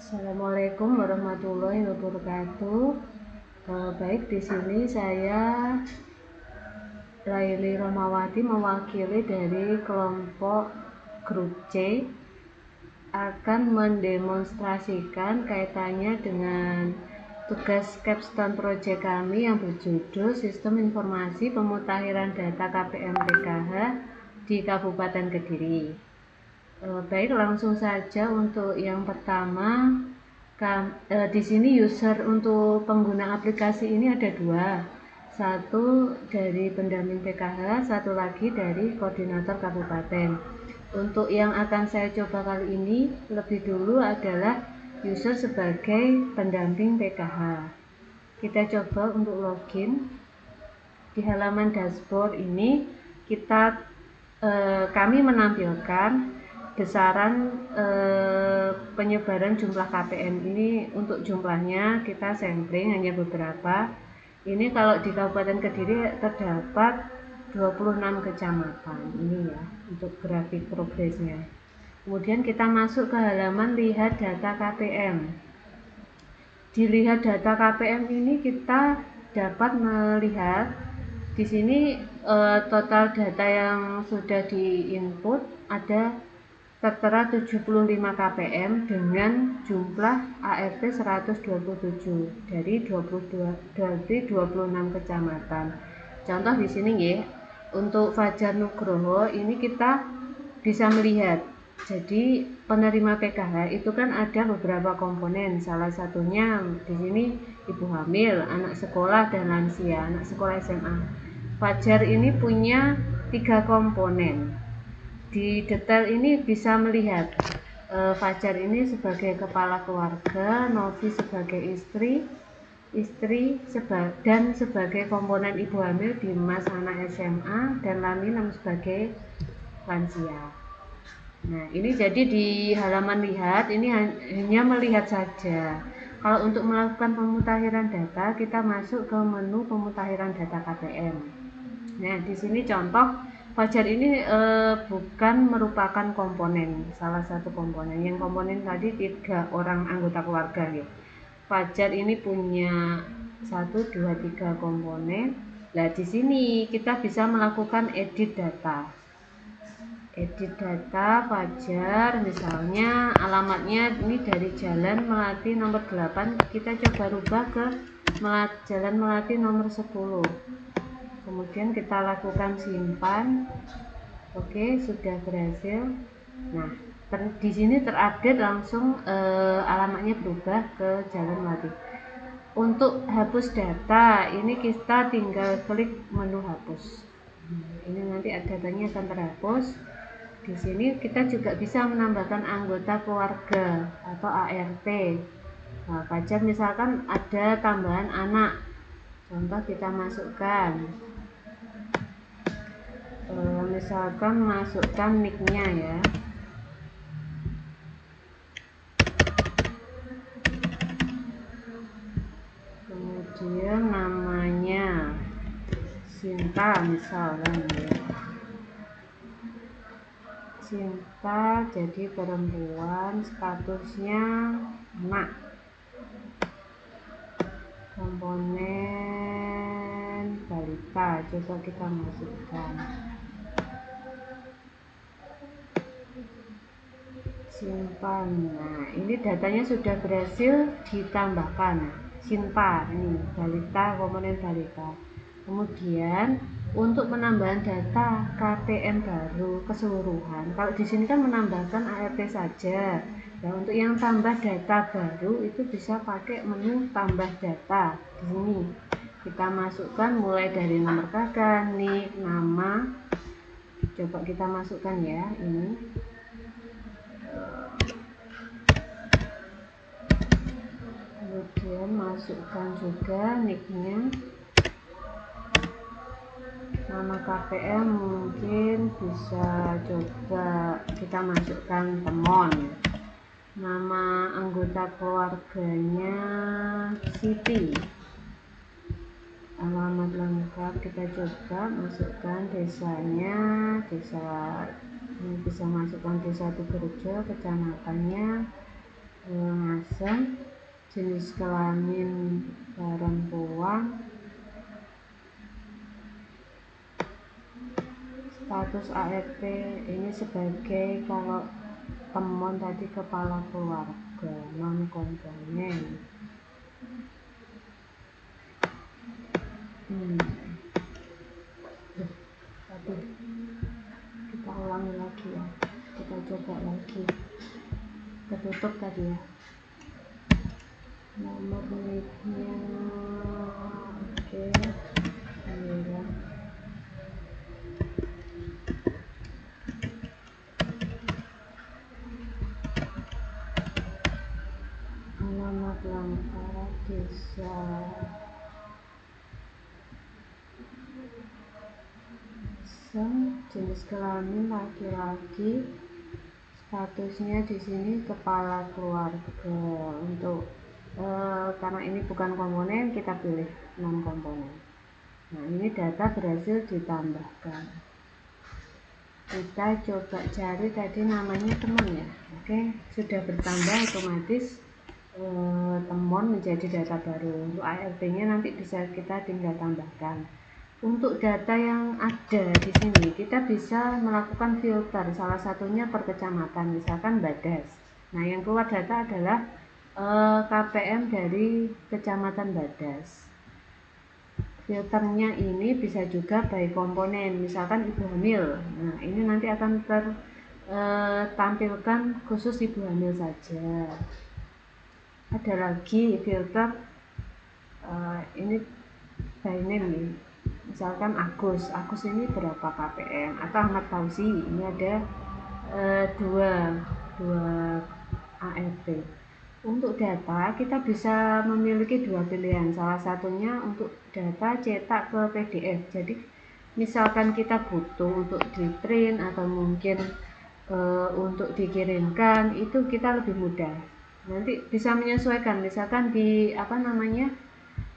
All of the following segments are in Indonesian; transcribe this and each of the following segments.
Assalamualaikum warahmatullahi wabarakatuh. Baik, di sini saya Laili Romawati mewakili dari kelompok grup C akan mendemonstrasikan kaitannya dengan tugas capstone project kami yang berjudul Sistem Informasi Pemutakhiran Data KPM PKH di Kabupaten Kediri. Baik, langsung saja untuk yang pertama. Di sini user untuk pengguna aplikasi ini ada dua, satu dari pendamping PKH, satu lagi dari koordinator kabupaten. Untuk yang akan saya coba kali ini lebih dulu adalah user sebagai pendamping PKH. Kita coba untuk login di halaman dashboard ini. Kami menampilkan besaran penyebaran jumlah KPM ini. Untuk jumlahnya kita sampling hanya beberapa. Ini kalau di Kabupaten Kediri terdapat 26 kecamatan ini ya, untuk grafik progresnya. Kemudian kita masuk ke halaman lihat data KPM. Di lihat data KPM ini kita dapat melihat di sini total data yang sudah diinput ada tertera 75 KPM dengan jumlah ART 127 dari 26 kecamatan. Contoh di sini ya, untuk Fajar Nugroho ini kita bisa melihat. Jadi penerima PKH itu kan ada beberapa komponen. Salah satunya di sini ibu hamil, anak sekolah dan lansia, anak sekolah SMA. Fajar ini punya 3 komponen. Di detail ini bisa melihat Fajar ini sebagai kepala keluarga, Novi sebagai istri dan sebagai komponen ibu hamil, Dimas anak SMA, dan Laminam sebagai lansia. Nah, ini jadi di halaman lihat ini hanya melihat saja. Kalau untuk melakukan pemutakhiran data, kita masuk ke menu pemutakhiran data KPM. Nah, di sini contoh Fajar ini bukan merupakan komponen, salah satu komponen. Yang komponen tadi 3 orang anggota keluarga ya. Fajar ini punya 1, 2, 3 komponen. Nah, di sini kita bisa melakukan edit data. Edit data Fajar, misalnya alamatnya ini dari Jalan Melati nomor 8, kita coba rubah ke Jalan Melati nomor 10. Kemudian kita lakukan simpan. Oke, sudah berhasil. Nah, di sini terupdate langsung alamatnya berubah ke Jalan Melati. Untuk hapus data, ini kita tinggal klik menu hapus. Ini nanti datanya akan terhapus. Di sini kita juga bisa menambahkan anggota keluarga atau ART. Nah, Fajar misalkan ada tambahan anak. Contoh kita masukkan. Misalkan masukkan nicknya ya, kemudian namanya Sinta misalkan ya, Sinta jadi perempuan, statusnya anak, komponen balita, coba kita masukkan simpan. Nah, ini datanya sudah berhasil ditambahkan. Sinta ini balita, komponen balita. Kemudian untuk penambahan data KPM baru keseluruhan, kalau di sini kan menambahkan ART saja. Nah, untuk yang tambah data baru itu bisa pakai menu tambah data. Di sini kita masukkan mulai dari nomor kakak, nik, nama. Coba kita masukkan ya ini. Kemudian masukkan juga nicknya, nama KPM mungkin bisa coba kita masukkan Temon, nama anggota keluarganya Siti, alamat lengkap kita coba masukkan desanya, desa ini bisa masukkan desa Tugerjo, kecamatannya ngasem, jenis kelamin perempuan, status ART ini sebagai kalau temon tadi kepala keluarga, non komponen. Tapi kita ulangi lagi ya, kita coba lagi, tertutup tadi ya, nomor niknya. Oke, ya. Alamat lengkap desa, jenis kelamin laki-laki, statusnya di sini kepala keluarga. Untuk karena ini bukan komponen, kita pilih non komponen. Nah, ini data berhasil ditambahkan. Kita coba cari tadi namanya temon ya. Oke, sudah bertambah otomatis temon menjadi data baru. Untuk ART-nya nanti bisa kita tinggal tambahkan. Untuk data yang ada di sini kita bisa melakukan filter, salah satunya per kecamatan, misalkan Badas. Nah, yang keluar data adalah KPM dari kecamatan Badas. Filternya ini bisa juga by komponen, misalkan ibu hamil. Nah, ini nanti akan tertampilkan khusus ibu hamil saja. Ada lagi filter ini by name nih. Misalkan Agus ini berapa KPM, atau Ahmad Fauzi ini ada dua ART. Untuk data kita bisa memiliki dua pilihan, salah satunya untuk data cetak ke PDF. Jadi misalkan kita butuh untuk di print atau mungkin untuk dikirimkan, itu kita lebih mudah. Nanti bisa menyesuaikan, misalkan di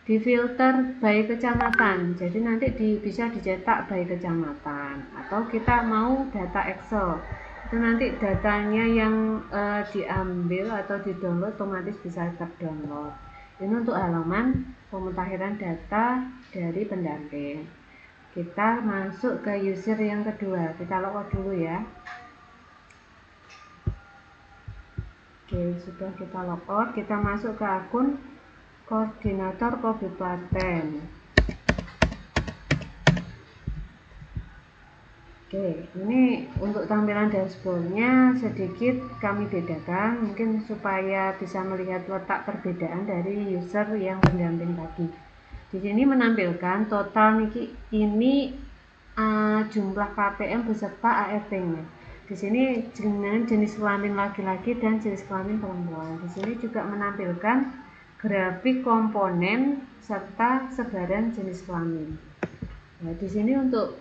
di filter by kecamatan, jadi nanti bisa dicetak by kecamatan, atau kita mau data Excel, itu nanti datanya yang diambil atau di-download otomatis bisa terdownload. Ini untuk halaman pemutahiran data dari pendamping. Kita masuk ke user yang kedua, kita logout dulu ya. Oke, sudah kita logout, kita masuk ke akun koordinator kabupaten. Oke, ini untuk tampilan dashboardnya sedikit kami bedakan, mungkin supaya bisa melihat letak perbedaan dari user yang pendamping tadi. Di sini menampilkan total ini jumlah KPM beserta ART-nya. Di sini dengan jenis kelamin laki-laki dan jenis kelamin perempuan. Di sini juga menampilkan grafik komponen serta sebaran jenis kelamin. Nah, di sini untuk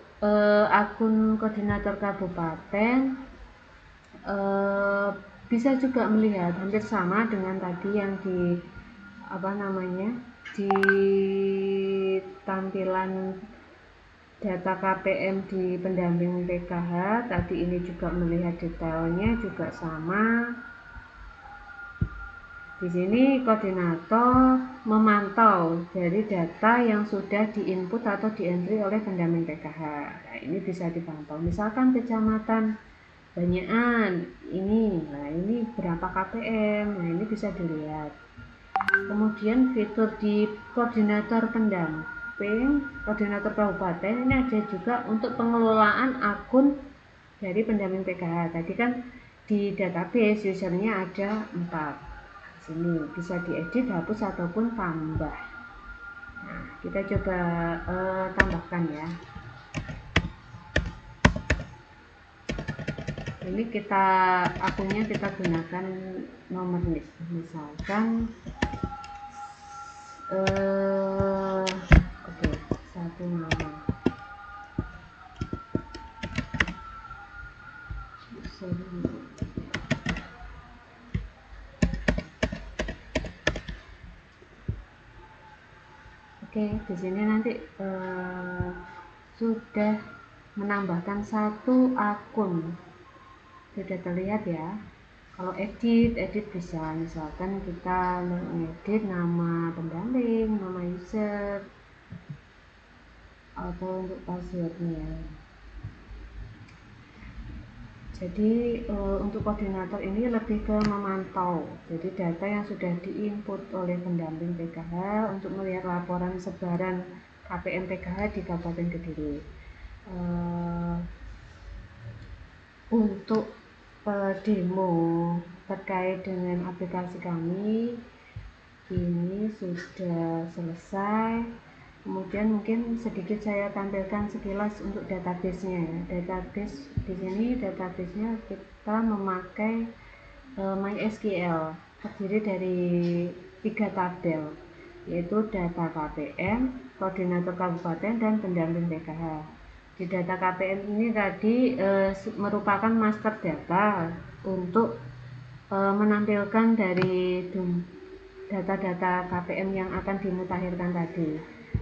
akun koordinator kabupaten bisa juga melihat hampir sama dengan tadi yang di di tampilan data KPM di pendamping PKH. Tadi ini juga melihat detailnya juga sama. Di sini koordinator memantau dari data yang sudah diinput atau dientry oleh pendamping PKH. Nah, ini bisa dipantau. Misalkan kecamatan Banyakan ini, nah ini berapa KPM, nah ini bisa dilihat. Kemudian fitur di koordinator pendamping, koordinator kabupaten, ini ada juga untuk pengelolaan akun dari pendamping PKH. Tadi kan di database usernya ada 4. Sini bisa diedit, hapus ataupun tambah. Nah, kita coba tambahkan ya. Ini akunnya kita gunakan nomor list, misalkan oke, satu nama. Oke, di sini nanti sudah menambahkan satu akun. Sudah terlihat ya. Kalau edit bisa, misalkan kita mengedit nama pendamping, nama user, atau untuk passwordnya. Jadi untuk koordinator ini lebih ke memantau, jadi data yang sudah diinput oleh pendamping PKH untuk melihat laporan sebaran KPM PKH di Kabupaten Kediri. Untuk demo terkait dengan aplikasi kami ini sudah selesai. Kemudian mungkin sedikit saya tampilkan sekilas untuk database-nya ya. Database di sini database-nya kita memakai MySQL, terdiri dari 3 tabel, yaitu data KPM, koordinator kabupaten, dan pendamping PKH. Di data KPM ini tadi merupakan master data untuk menampilkan dari data-data KPM yang akan dimutakhirkan tadi.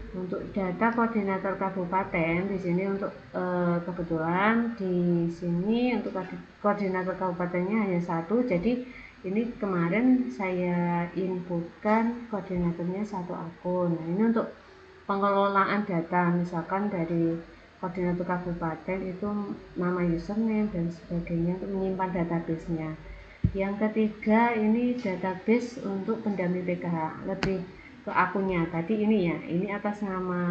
Untuk data koordinator kabupaten di sini untuk kebetulan di sini untuk koordinator kabupatennya hanya 1, jadi ini kemarin saya inputkan koordinatornya 1 akun. Nah, ini untuk pengelolaan data, misalkan dari koordinator kabupaten itu nama username dan sebagainya untuk menyimpan database-nya. Yang ketiga ini database untuk pendamping PKH, lebih ke akunnya tadi ini ya, ini atas nama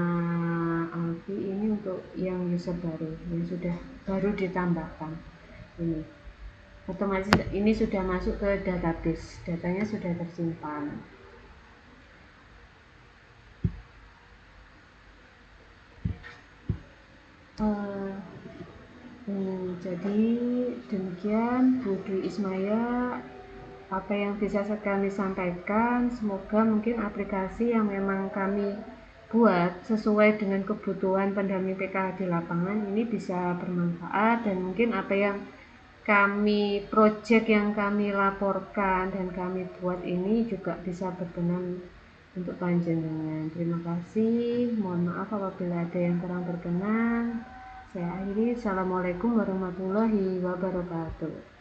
Alfi, ini untuk yang user baru yang sudah baru ditambahkan. Ini otomatis ini sudah masuk ke database, datanya sudah tersimpan. Jadi demikian Bu Dwi Ismaya apa yang bisa kami sampaikan. Semoga mungkin aplikasi yang memang kami buat sesuai dengan kebutuhan pendamping PKH di lapangan ini bisa bermanfaat, dan mungkin apa yang project yang kami laporkan dan kami buat ini juga bisa berkenan untuk panjenengan. Terima kasih, mohon maaf apabila ada yang kurang berkenan. Saya akhiri, assalamualaikum warahmatullahi wabarakatuh.